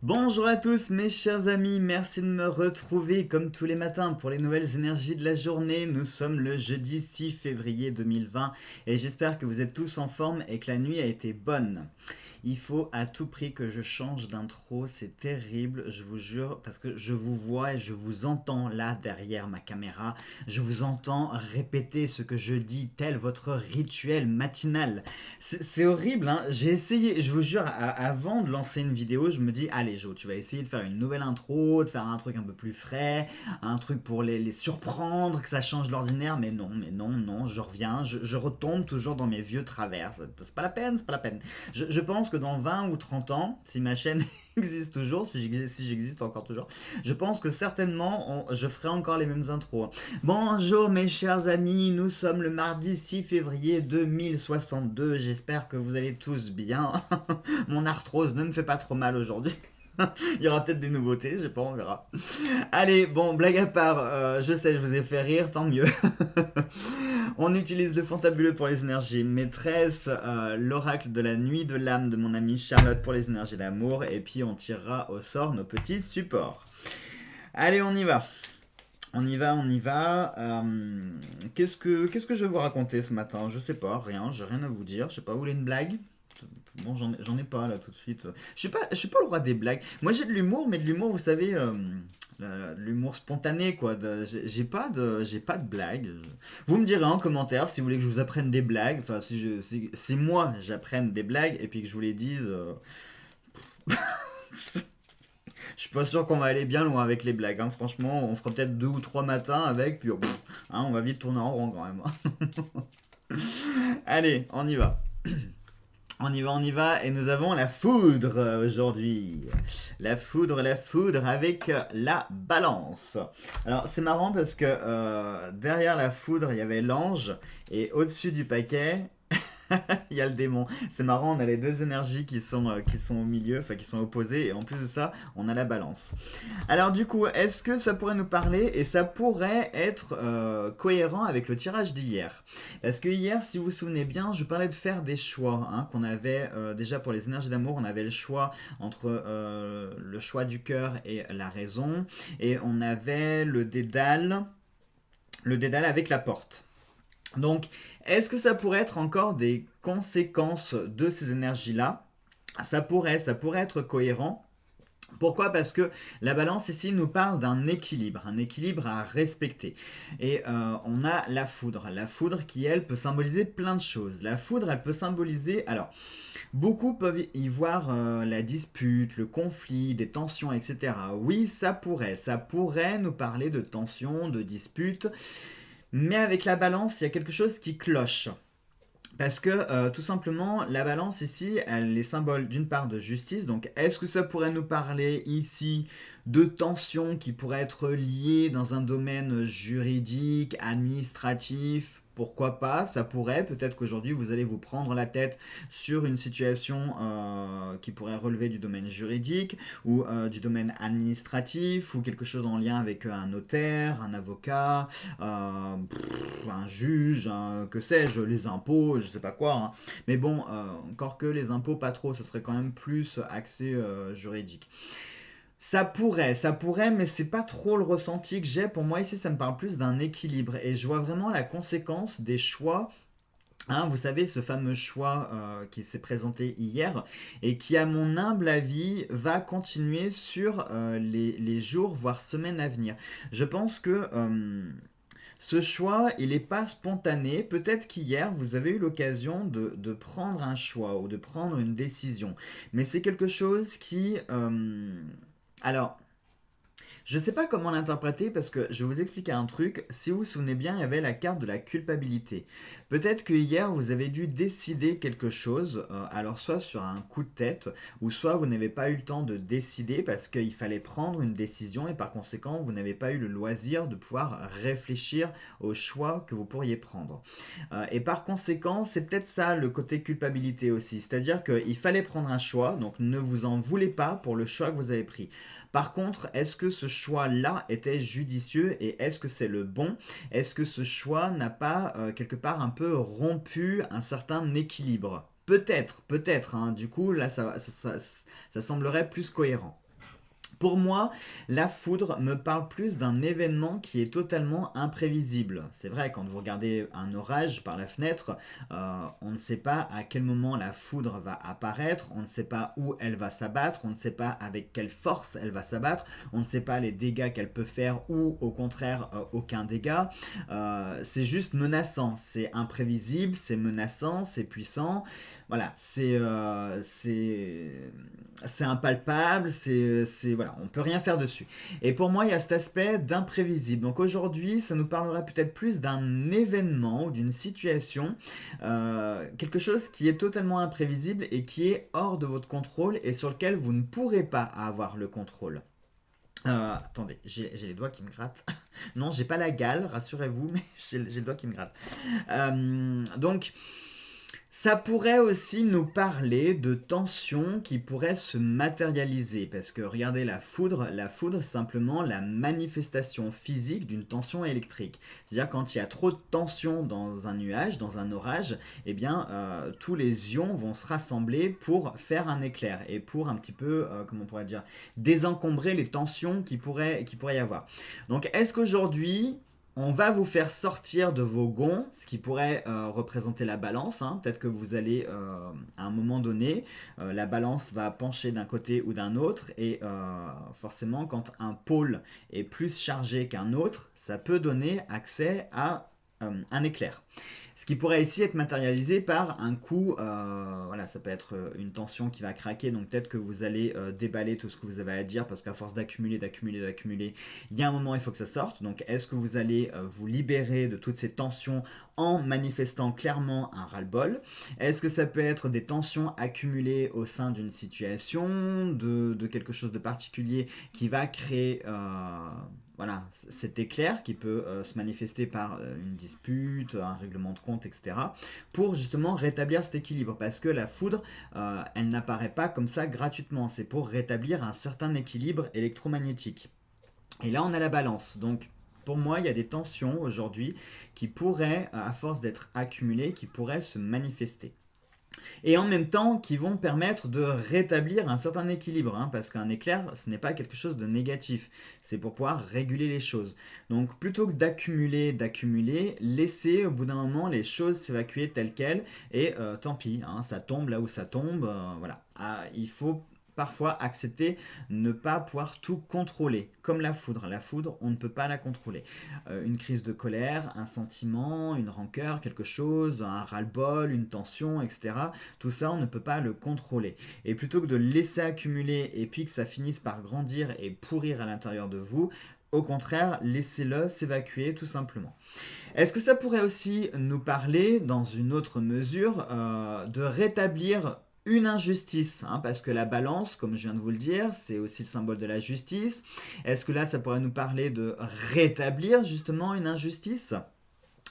Bonjour à tous mes chers amis, merci de me retrouver comme tous les matins pour les nouvelles énergies de la journée. Nous sommes le jeudi 6 février 2020 et j'espère que vous êtes tous en forme et que la nuit a été bonne. Il faut à tout prix que je change d'intro, c'est terrible, je vous jure, parce que je vous vois et je vous entends là derrière ma caméra. Je vous entends répéter ce que je dis, tel votre rituel matinal. C'est horrible, hein. J'ai essayé, je vous jure, avant de lancer une vidéo, je me dis, allez Jo, tu vas essayer de faire une nouvelle intro, de faire un truc un peu plus frais, un truc pour les surprendre, que ça change l'ordinaire, mais non, non, je reviens, je retombe toujours dans mes vieux travers. C'est pas la peine, c'est pas la peine. Je pense que dans 20 ou 30 ans, si ma chaîne existe toujours, si j'existe encore toujours, je pense que certainement je ferai encore les mêmes intros. Bonjour mes chers amis, nous sommes le mardi 6 février 2062, j'espère que vous allez tous bien. Mon arthrose ne me fait pas trop mal aujourd'hui. Il y aura peut-être des nouveautés, je sais pas, on verra. Allez, bon, blague à part, je sais, je vous ai fait rire, tant mieux. On utilise le fantabuleux pour les énergies maîtresses, l'oracle de la nuit de l'âme de mon amie Charlotte pour les énergies d'amour, et puis on tirera au sort nos petits supports. Allez, on y va. On y va. Qu'est-ce que je vais vous raconter ce matin? Je sais pas, rien, j'ai rien à vous dire. Je sais pas, vous voulez une blague? Bon, j'en ai pas là tout de suite. Je suis pas le roi des blagues. Moi j'ai de l'humour, mais de l'humour, vous savez, l'humour spontané quoi. J'ai pas de blagues. Vous me direz en commentaire si vous voulez que je vous apprenne des blagues. Enfin, si moi j'apprenne des blagues et puis que je vous les dise. Je suis pas sûr qu'on va aller bien loin avec les blagues, hein. Franchement, on fera peut-être 2 ou 3 matins avec, puis bon, hein, on va vite tourner en rond quand même. Allez, on y va. On y va, et nous avons la foudre aujourd'hui. La foudre avec la balance. Alors c'est marrant parce que derrière la foudre, il y avait l'ange, et au-dessus du paquet, il y a le démon. C'est marrant, on a les deux énergies qui sont au milieu, enfin qui sont opposées, et en plus de ça, on a la balance. Alors du coup, est-ce que ça pourrait nous parler et ça pourrait être cohérent avec le tirage d'hier? Parce que hier, si vous vous souvenez bien, je parlais de faire des choix, hein, qu'on avait déjà pour les énergies d'amour, on avait le choix entre le choix du cœur et la raison, et on avait le dédale avec la porte. Donc, est-ce que ça pourrait être encore des conséquences de ces énergies-là? Ça pourrait être cohérent. Pourquoi? Parce que la balance ici nous parle d'un équilibre à respecter. Et on a la foudre qui elle peut symboliser plein de choses. La foudre elle peut symboliser, alors beaucoup peuvent y voir la dispute, le conflit, des tensions, etc. Oui, ça pourrait nous parler de tensions, de disputes, mais avec la balance il y a quelque chose qui cloche. Parce que tout simplement, la balance ici, elle est symbole d'une part de justice. Donc, est-ce que ça pourrait nous parler ici de tensions qui pourraient être liées dans un domaine juridique, administratif? Pourquoi pas? Ça pourrait. Peut-être qu'aujourd'hui, vous allez vous prendre la tête sur une situation qui pourrait relever du domaine juridique ou du domaine administratif ou quelque chose en lien avec un notaire, un avocat, un juge, que sais-je, les impôts, je sais pas quoi, hein. Mais bon, encore que les impôts, pas trop, ce serait quand même plus axé juridique. Ça pourrait, mais c'est pas trop le ressenti que j'ai. Pour moi, ici, ça me parle plus d'un équilibre. Et je vois vraiment la conséquence des choix. Hein, vous savez, ce fameux choix qui s'est présenté hier et qui, à mon humble avis, va continuer sur les jours, voire semaines à venir. Je pense que ce choix, il n'est pas spontané. Peut-être qu'hier, vous avez eu l'occasion de prendre un choix ou de prendre une décision. Mais c'est quelque chose qui... alors, je sais pas comment l'interpréter parce que je vais vous expliquer un truc. Si vous vous souvenez bien, il y avait la carte de la culpabilité. Peut-être que hier vous avez dû décider quelque chose, alors soit sur un coup de tête, ou soit vous n'avez pas eu le temps de décider parce qu'il fallait prendre une décision et par conséquent vous n'avez pas eu le loisir de pouvoir réfléchir au choix que vous pourriez prendre. Et par conséquent, c'est peut-être ça le côté culpabilité aussi. C'est-à-dire qu'il fallait prendre un choix, donc ne vous en voulez pas pour le choix que vous avez pris. Par contre, est-ce que ce choix-là était judicieux et est-ce que c'est le bon? Est-ce que ce choix n'a pas quelque part un peu rompu un certain équilibre? Peut-être, hein. Du coup, là, ça semblerait plus cohérent. Pour moi, la foudre me parle plus d'un événement qui est totalement imprévisible. C'est vrai, quand vous regardez un orage par la fenêtre, on ne sait pas à quel moment la foudre va apparaître, on ne sait pas où elle va s'abattre, on ne sait pas avec quelle force elle va s'abattre, on ne sait pas les dégâts qu'elle peut faire ou au contraire aucun dégât. C'est juste menaçant, c'est imprévisible, c'est menaçant, c'est puissant. Voilà, c'est impalpable, voilà, on peut rien faire dessus. Et pour moi, il y a cet aspect d'imprévisible. Donc aujourd'hui, ça nous parlera peut-être plus d'un événement ou d'une situation, quelque chose qui est totalement imprévisible et qui est hors de votre contrôle et sur lequel vous ne pourrez pas avoir le contrôle. Attendez, j'ai les doigts qui me grattent. Non, j'ai pas la gale, rassurez-vous, mais j'ai le doigt qui me gratte. Donc, ça pourrait aussi nous parler de tensions qui pourraient se matérialiser, parce que regardez la foudre c'est simplement la manifestation physique d'une tension électrique. C'est-à-dire quand il y a trop de tension dans un nuage, dans un orage, eh bien tous les ions vont se rassembler pour faire un éclair et pour un petit peu, comment on pourrait dire, désencombrer les tensions qui pourrait y avoir. Donc est-ce qu'aujourd'hui on va vous faire sortir de vos gonds, ce qui pourrait représenter la balance, hein. Peut-être que vous allez, à un moment donné, la balance va pencher d'un côté ou d'un autre, et forcément, quand un pôle est plus chargé qu'un autre, ça peut donner accès à un éclair. Ce qui pourrait ici être matérialisé par un coup, voilà, ça peut être une tension qui va craquer, donc peut-être que vous allez déballer tout ce que vous avez à dire, parce qu'à force d'accumuler, il y a un moment il faut que ça sorte. Donc est-ce que vous allez vous libérer de toutes ces tensions en manifestant clairement un ras-le-bol? Est-ce que ça peut être des tensions accumulées au sein d'une situation, de quelque chose de particulier qui va créer voilà, cet éclair qui peut se manifester par une dispute, un règlement de compte, etc. pour justement rétablir cet équilibre. Parce que la foudre, elle n'apparaît pas comme ça gratuitement. C'est pour rétablir un certain équilibre électromagnétique. Et là, on a la balance. Donc, pour moi, il y a des tensions aujourd'hui qui pourraient, à force d'être accumulées, qui pourraient se manifester. Et en même temps qui vont permettre de rétablir un certain équilibre, hein, parce qu'un éclair, ce n'est pas quelque chose de négatif, c'est pour pouvoir réguler les choses. Donc plutôt que d'accumuler, laissez au bout d'un moment les choses s'évacuer telles quelles, et tant pis, hein, ça tombe là où ça tombe, voilà. Il faut parfois accepter ne pas pouvoir tout contrôler, comme la foudre. La foudre, on ne peut pas la contrôler. Une crise de colère, un sentiment, une rancœur, quelque chose, un ras-le-bol, une tension, etc. Tout ça, on ne peut pas le contrôler. Et plutôt que de le laisser accumuler et puis que ça finisse par grandir et pourrir à l'intérieur de vous, au contraire, laissez-le s'évacuer tout simplement. Est-ce que ça pourrait aussi nous parler, dans une autre mesure, de rétablir une injustice, hein, parce que la balance, comme je viens de vous le dire, c'est aussi le symbole de la justice. Est-ce que là, ça pourrait nous parler de rétablir justement une injustice ?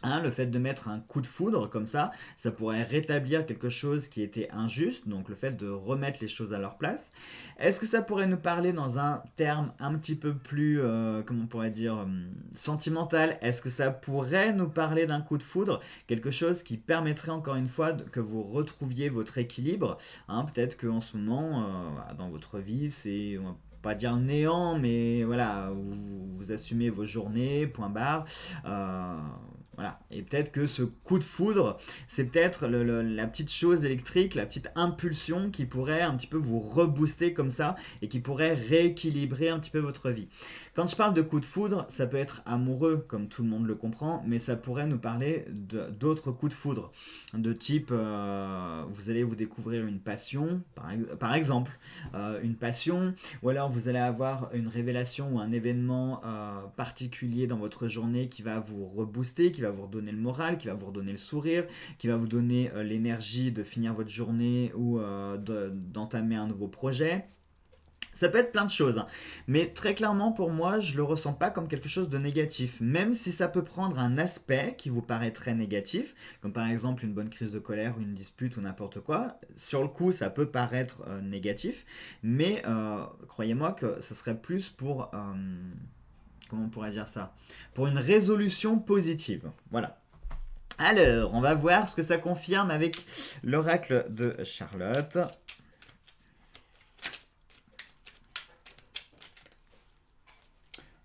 Hein, le fait de mettre un coup de foudre comme ça pourrait rétablir quelque chose qui était injuste, donc le fait de remettre les choses à leur place. Est-ce que ça pourrait nous parler dans un terme un petit peu plus, comment on pourrait dire, sentimental? Est-ce que ça pourrait nous parler d'un coup de foudre, quelque chose qui permettrait encore une fois que vous retrouviez votre équilibre, hein, peut-être qu'en ce moment, dans votre vie, c'est... on va pas dire néant, mais voilà, vous assumez vos journées, point barre. Voilà. Et peut-être que ce coup de foudre, c'est peut-être la petite chose électrique, la petite impulsion qui pourrait un petit peu vous rebooster comme ça et qui pourrait rééquilibrer un petit peu votre vie. Quand je parle de coup de foudre, ça peut être amoureux, comme tout le monde le comprend, mais ça pourrait nous parler d'autres coups de foudre, de type, vous allez vous découvrir une passion, par exemple, une passion, ou alors vous allez avoir une révélation ou un événement particulier dans votre journée qui va vous rebooster, qui va vous redonner le moral, qui va vous redonner le sourire, qui va vous donner l'énergie de finir votre journée ou d'entamer un nouveau projet. Ça peut être plein de choses, hein. Mais très clairement pour moi, je le ressens pas comme quelque chose de négatif, même si ça peut prendre un aspect qui vous paraît très négatif, comme par exemple une bonne crise de colère ou une dispute ou n'importe quoi. Sur le coup, ça peut paraître négatif, mais croyez-moi que ce serait plus pour, comment on pourrait dire ça, pour une résolution positive. Voilà. Alors, on va voir ce que ça confirme avec l'oracle de Charlotte.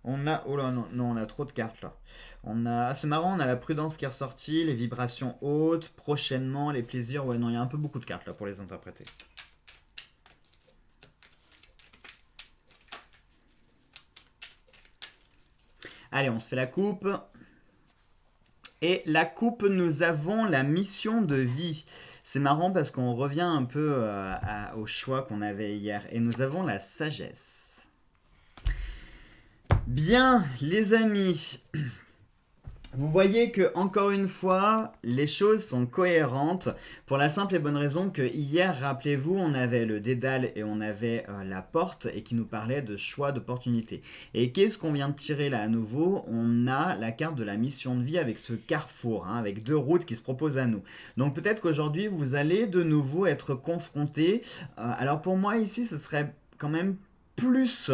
On a... Oh là, non, non, on a trop de cartes là. On a... Ah, c'est marrant, on a la prudence qui est ressortie, les vibrations hautes, prochainement, les plaisirs. Ouais, non, il y a un peu beaucoup de cartes là pour les interpréter. Allez, on se fait la coupe. Et la coupe, nous avons la mission de vie. C'est marrant parce qu'on revient un peu au choix qu'on avait hier. Et nous avons la sagesse. Bien, les amis. Vous voyez que, encore une fois, les choses sont cohérentes pour la simple et bonne raison que hier, rappelez-vous, on avait le dédale et on avait la porte et qui nous parlait de choix d'opportunité. Et qu'est-ce qu'on vient de tirer là à nouveau? On a la carte de la mission de vie avec ce carrefour, hein, avec deux routes qui se proposent à nous. Donc peut-être qu'aujourd'hui, vous allez de nouveau être confronté. Alors pour moi ici, ce serait quand même plus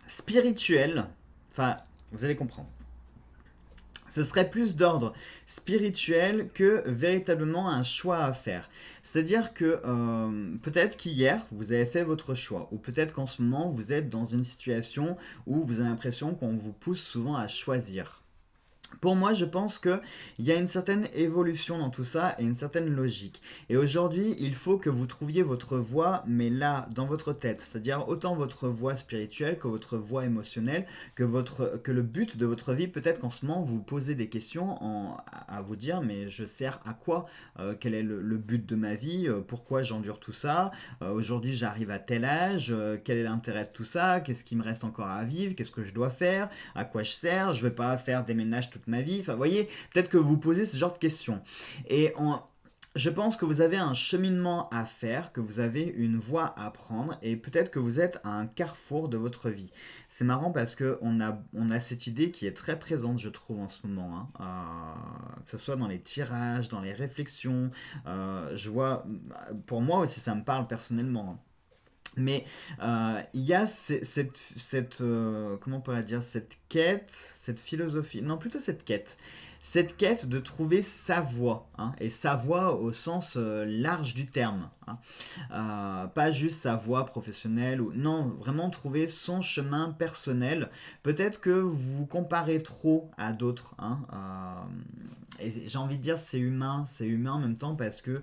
spirituel. Enfin, vous allez comprendre. Ce serait plus d'ordre spirituel que véritablement un choix à faire. C'est-à-dire que peut-être qu'hier, vous avez fait votre choix, ou peut-être qu'en ce moment, vous êtes dans une situation où vous avez l'impression qu'on vous pousse souvent à choisir. Pour moi, je pense qu'il y a une certaine évolution dans tout ça et une certaine logique. Et aujourd'hui, il faut que vous trouviez votre voie, mais là, dans votre tête. C'est-à-dire autant votre voie spirituelle que votre voie émotionnelle, que le but de votre vie. Peut-être qu'en ce moment, vous posez des questions à vous dire, mais je sers à quoi? Quel est le but de ma vie? Pourquoi j'endure tout ça? Aujourd'hui, j'arrive à tel âge. Quel est l'intérêt de tout ça? Qu'est-ce qui me reste encore à vivre? Qu'est-ce que je dois faire? À quoi je sers? Je ne vais pas faire des ménages toute ma vie. Enfin, vous voyez, peut-être que vous posez ce genre de questions. Et je pense que vous avez un cheminement à faire, que vous avez une voie à prendre, et peut-être que vous êtes à un carrefour de votre vie. C'est marrant parce qu'on on a cette idée qui est très présente, je trouve, en ce moment. Hein. Que ce soit dans les tirages, dans les réflexions. Je vois, pour moi aussi, ça me parle personnellement. Hein. Mais il y a comment on pourrait dire, cette quête, cette philosophie, non plutôt cette quête de trouver sa voie, hein, et sa voie au sens large du terme, hein. Pas juste sa voie professionnelle, ou non, vraiment trouver son chemin personnel. Peut-être que vous vous comparez trop à d'autres, hein, et j'ai envie de dire c'est humain en même temps parce que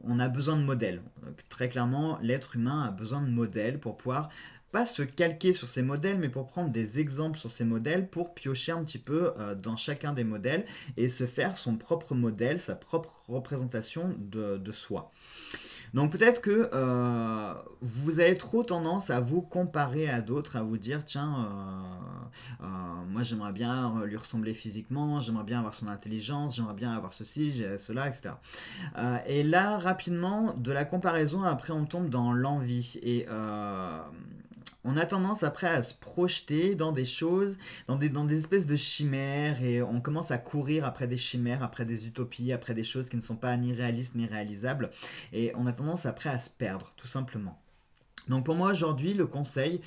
on a besoin de modèles. Très clairement, l'être humain a besoin de modèles pour pouvoir pas se calquer sur ces modèles, mais pour prendre des exemples sur ces modèles, pour piocher un petit peu dans chacun des modèles et se faire son propre modèle, sa propre représentation de soi. Donc peut-être que vous avez trop tendance à vous comparer à d'autres, à vous dire tiens, moi j'aimerais bien lui ressembler physiquement, j'aimerais bien avoir son intelligence, j'aimerais bien avoir ceci, cela, etc. Et là, rapidement, de la comparaison, après on tombe dans l'envie. Et on a tendance après à se projeter dans des choses, dans des espèces de chimères, et on commence à courir après des chimères, après des utopies, après des choses qui ne sont pas ni réalistes ni réalisables, et on a tendance après à se perdre, tout simplement. Donc pour moi aujourd'hui, le conseil,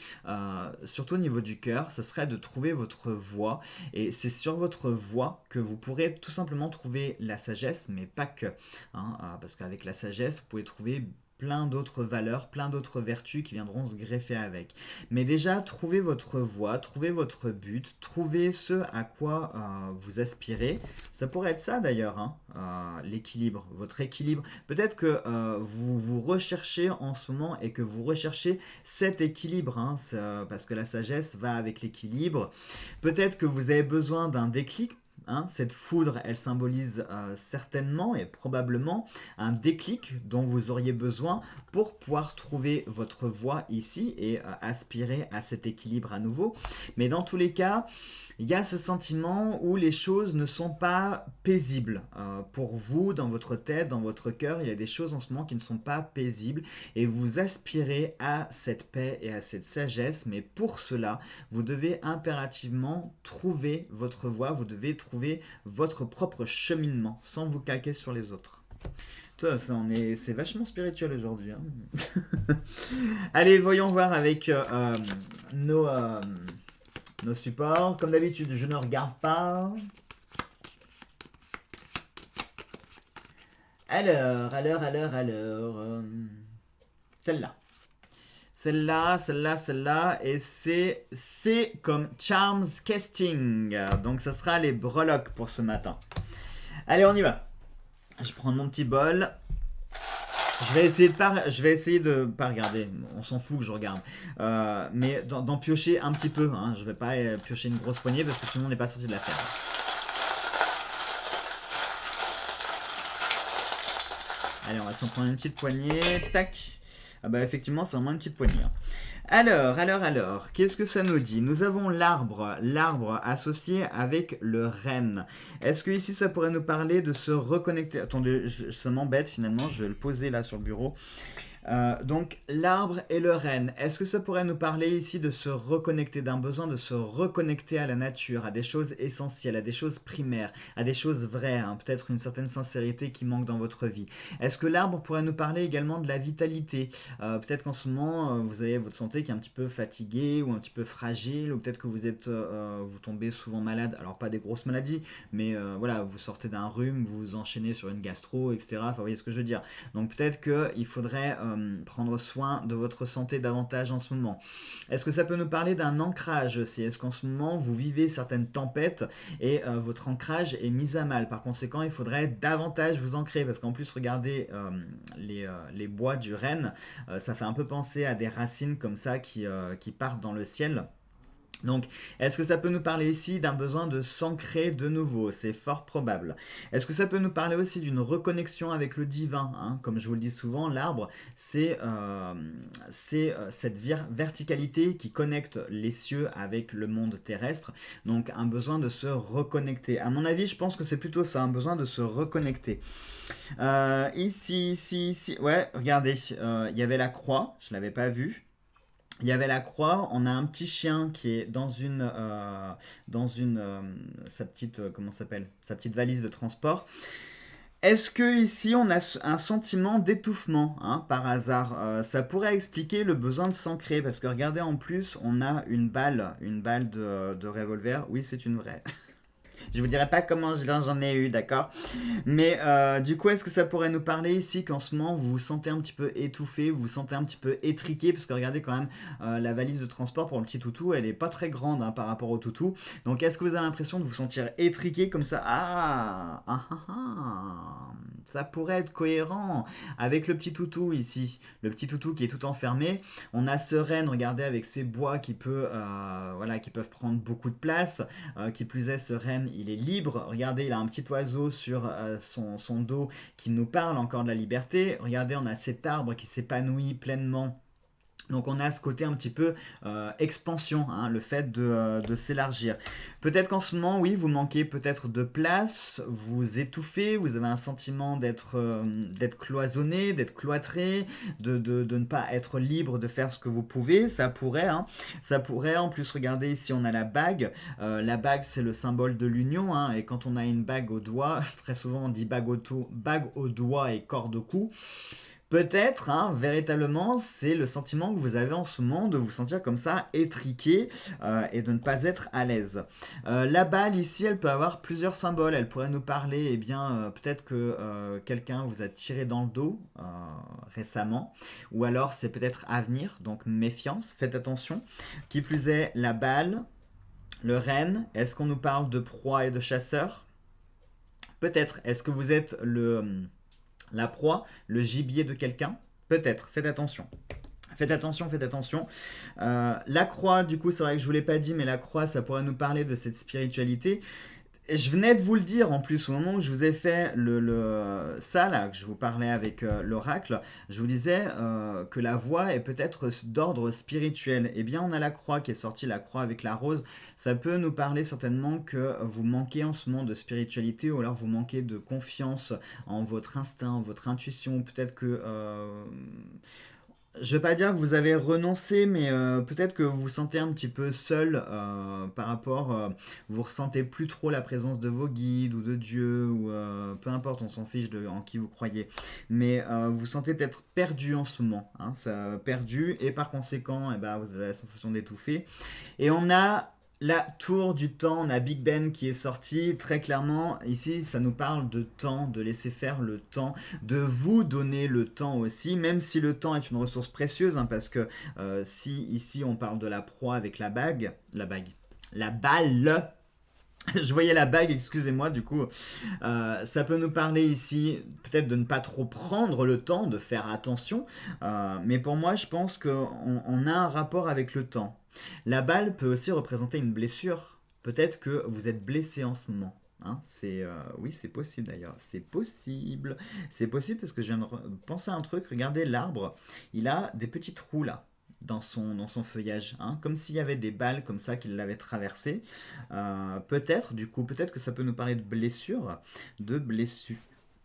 surtout au niveau du cœur, ce serait de trouver votre voie. Et c'est sur votre voie que vous pourrez tout simplement trouver la sagesse, mais pas que. Hein, parce qu'avec la sagesse, vous pouvez trouver plein d'autres valeurs, plein d'autres vertus qui viendront se greffer avec. Mais déjà, trouvez votre voie, trouvez votre but, trouvez ce à quoi vous aspirez. Ça pourrait être ça d'ailleurs, hein, l'équilibre, votre équilibre. Peut-être que vous vous recherchez en ce moment et que vous recherchez cet équilibre, hein, parce que la sagesse va avec l'équilibre. Peut-être que vous avez besoin d'un déclic. Hein, cette foudre, elle symbolise certainement et probablement un déclic dont vous auriez besoin pour pouvoir trouver votre voie ici et aspirer à cet équilibre à nouveau. Mais dans tous les cas, il y a ce sentiment où les choses ne sont pas paisibles. Pour vous, dans votre tête, dans votre cœur, il y a des choses en ce moment qui ne sont pas paisibles et vous aspirez à cette paix et à cette sagesse. Mais pour cela, vous devez impérativement trouver votre voie, vous devez trouver votre propre cheminement sans vous calquer sur les autres. C'est vachement spirituel aujourd'hui. Hein. Allez, voyons voir avec nos supports. Comme d'habitude, je ne regarde pas. Alors. Celle-là. celle-là, et c'est comme Charms Casting. Donc ça sera les breloques pour ce matin. Allez, on y va. Je prends mon petit bol. Je vais essayer de pas regarder. On s'en fout que je regarde. Mais d'en piocher un petit peu. Hein. Je vais pas piocher une grosse poignée parce que sinon on n'est pas sorti de l'affaire. Allez, on va s'en prendre une petite poignée. Tac. Ah bah effectivement, c'est vraiment une petite poignée. Hein. Alors, qu'est-ce que ça nous dit? Nous avons l'arbre associé avec le renne. Est-ce que ici ça pourrait nous parler de se reconnecter? Attendez, ça m'embête finalement, je vais le poser là sur le bureau. Donc l'arbre et le renne, est-ce que ça pourrait nous parler ici de se reconnecter, d'un besoin de se reconnecter à la nature, à des choses essentielles, à des choses primaires, à des choses vraies, hein, peut-être une certaine sincérité qui manque dans votre vie? Est-ce que l'arbre pourrait nous parler également de la vitalité? Peut-être qu'en ce moment vous avez votre santé qui est un petit peu fatiguée ou un petit peu fragile, ou peut-être que vous tombez souvent malade, alors pas des grosses maladies, mais voilà, vous sortez d'un rhume, vous vous enchaînez sur une gastro, etc. Enfin, vous voyez ce que je veux dire. Donc peut-être qu'il faudrait prendre soin de votre santé davantage en ce moment. Est-ce que ça peut nous parler d'un ancrage aussi? Est-ce qu'en ce moment vous vivez certaines tempêtes et votre ancrage est mis à mal? Par conséquent, il faudrait davantage vous ancrer, parce qu'en plus, regardez les bois du renne, ça fait un peu penser à des racines comme ça qui partent dans le ciel. Donc, est-ce que ça peut nous parler ici d'un besoin de s'ancrer de nouveau? C'est fort probable. Est-ce que ça peut nous parler aussi d'une reconnexion avec le divin, hein? Comme je vous le dis souvent, l'arbre, c'est cette verticalité qui connecte les cieux avec le monde terrestre. Donc, un besoin de se reconnecter. À mon avis, je pense que c'est plutôt ça, un besoin de se reconnecter. Ici, ouais, regardez, il y avait la croix, je ne l'avais pas vue. Il y avait la croix, on a un petit chien qui est dans sa petite, comment ça s'appelle, sa petite valise de transport. Est-ce que ici on a un sentiment d'étouffement, hein, par hasard? Ça pourrait expliquer le besoin de s'ancrer, parce que regardez, en plus on a une balle de revolver. Oui, c'est une vraie. Je vous dirai pas comment j'en ai eu, d'accord? Mais du coup, est-ce que ça pourrait nous parler ici qu'en ce moment vous vous sentez un petit peu étouffé, vous vous sentez un petit peu étriqué? Parce que regardez quand même, la valise de transport pour le petit toutou, elle est pas très grande, hein, par rapport au toutou. Donc est-ce que vous avez l'impression de vous sentir étriqué comme ça? Ça pourrait être cohérent avec le petit toutou ici. Le petit toutou qui est tout enfermé. On a ce renne, regardez, avec ses bois qui peuvent prendre beaucoup de place. Qui plus est, ce renne, il est libre. Regardez, il a un petit oiseau sur son dos qui nous parle encore de la liberté. Regardez, on a cet arbre qui s'épanouit pleinement. Donc on a ce côté un petit peu expansion, hein, le fait de s'élargir. Peut-être qu'en ce moment, oui, vous manquez peut-être de place, vous étouffez, vous avez un sentiment d'être cloisonné, d'être cloîtré, de ne pas être libre de faire ce que vous pouvez. Ça pourrait, hein, ça pourrait. En plus, regardez, ici on a la bague. La bague, c'est le symbole de l'union, hein, et quand on a une bague au doigt, très souvent on dit bague au doigt et corde au cou. Peut-être, hein, véritablement, c'est le sentiment que vous avez en ce moment de vous sentir comme ça, étriqué, et de ne pas être à l'aise. La balle ici, elle peut avoir plusieurs symboles. Elle pourrait nous parler, eh bien, peut-être que quelqu'un vous a tiré dans le dos récemment, ou alors c'est peut-être à venir, donc méfiance, faites attention. Qui plus est, la balle, le renne, est-ce qu'on nous parle de proie et de chasseur? Peut-être, est-ce que vous êtes la proie, le gibier de quelqu'un? Peut-être, faites attention. Faites attention, faites attention. La croix, du coup, c'est vrai que je ne vous l'ai pas dit, mais la croix, ça pourrait nous parler de cette spiritualité. Et je venais de vous le dire en plus, au moment où je vous ai fait ça, là, que je vous parlais avec l'oracle, je vous disais que la voix est peut-être d'ordre spirituel. Eh bien, on a la croix qui est sortie, la croix avec la rose. Ça peut nous parler certainement que vous manquez en ce moment de spiritualité, ou alors vous manquez de confiance en votre instinct, votre intuition. Peut-être que je vais pas dire que vous avez renoncé, mais peut-être que vous vous sentez un petit peu seul par rapport, vous ressentez plus trop la présence de vos guides ou de Dieu, ou peu importe, on s'en fiche en qui vous croyez. Mais vous vous sentez peut-être perdu en ce moment, hein, perdu, et par conséquent, eh ben, vous avez la sensation d'étouffer. Et on a La tour du temps, la Big Ben qui est sortie, très clairement, ici ça nous parle de temps, de laisser faire le temps, de vous donner le temps aussi, même si le temps est une ressource précieuse, hein, parce que si ici on parle de la proie avec la balle, je voyais la bague, excusez-moi, du coup, ça peut nous parler ici peut-être de ne pas trop prendre le temps, de faire attention, mais pour moi je pense qu'on a un rapport avec le temps. La balle peut aussi représenter une blessure. Peut-être que vous êtes blessé en ce moment. Hein, oui, c'est possible d'ailleurs. C'est possible. C'est possible parce que je viens de penser à un truc. Regardez l'arbre. Il a des petits trous là dans son feuillage, hein, comme s'il y avait des balles comme ça qui l'avaient traversé. Peut-être, du coup, peut-être que ça peut nous parler de blessure, de blessure,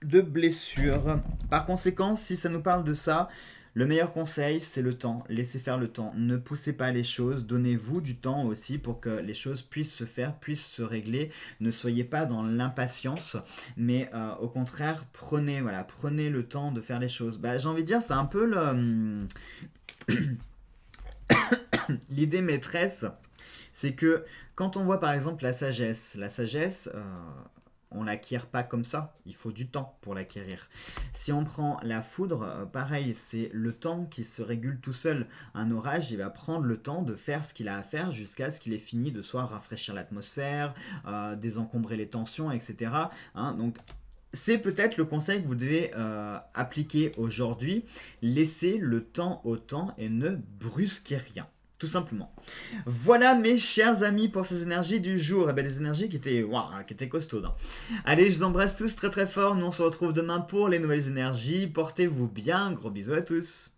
de blessure. Par conséquent, si ça nous parle de ça, le meilleur conseil, c'est le temps. Laissez faire le temps. Ne poussez pas les choses. Donnez-vous du temps aussi pour que les choses puissent se faire, puissent se régler. Ne soyez pas dans l'impatience, mais au contraire, prenez le temps de faire les choses. Bah, j'ai envie de dire, c'est un peu l'idée maîtresse, c'est que quand on voit par exemple la sagesse, on l'acquiert pas comme ça, il faut du temps pour l'acquérir. Si on prend la foudre, pareil, c'est le temps qui se régule tout seul. Un orage, il va prendre le temps de faire ce qu'il a à faire jusqu'à ce qu'il ait fini de soit rafraîchir l'atmosphère, désencombrer les tensions, etc. Hein, donc c'est peut-être le conseil que vous devez appliquer aujourd'hui. Laissez le temps au temps et ne brusquez rien. Tout simplement. Voilà mes chers amis pour ces énergies du jour. Eh ben, des énergies qui étaient costaudes, hein. Allez, je vous embrasse tous très très fort. Nous on se retrouve demain pour les nouvelles énergies. Portez-vous bien. Gros bisous à tous.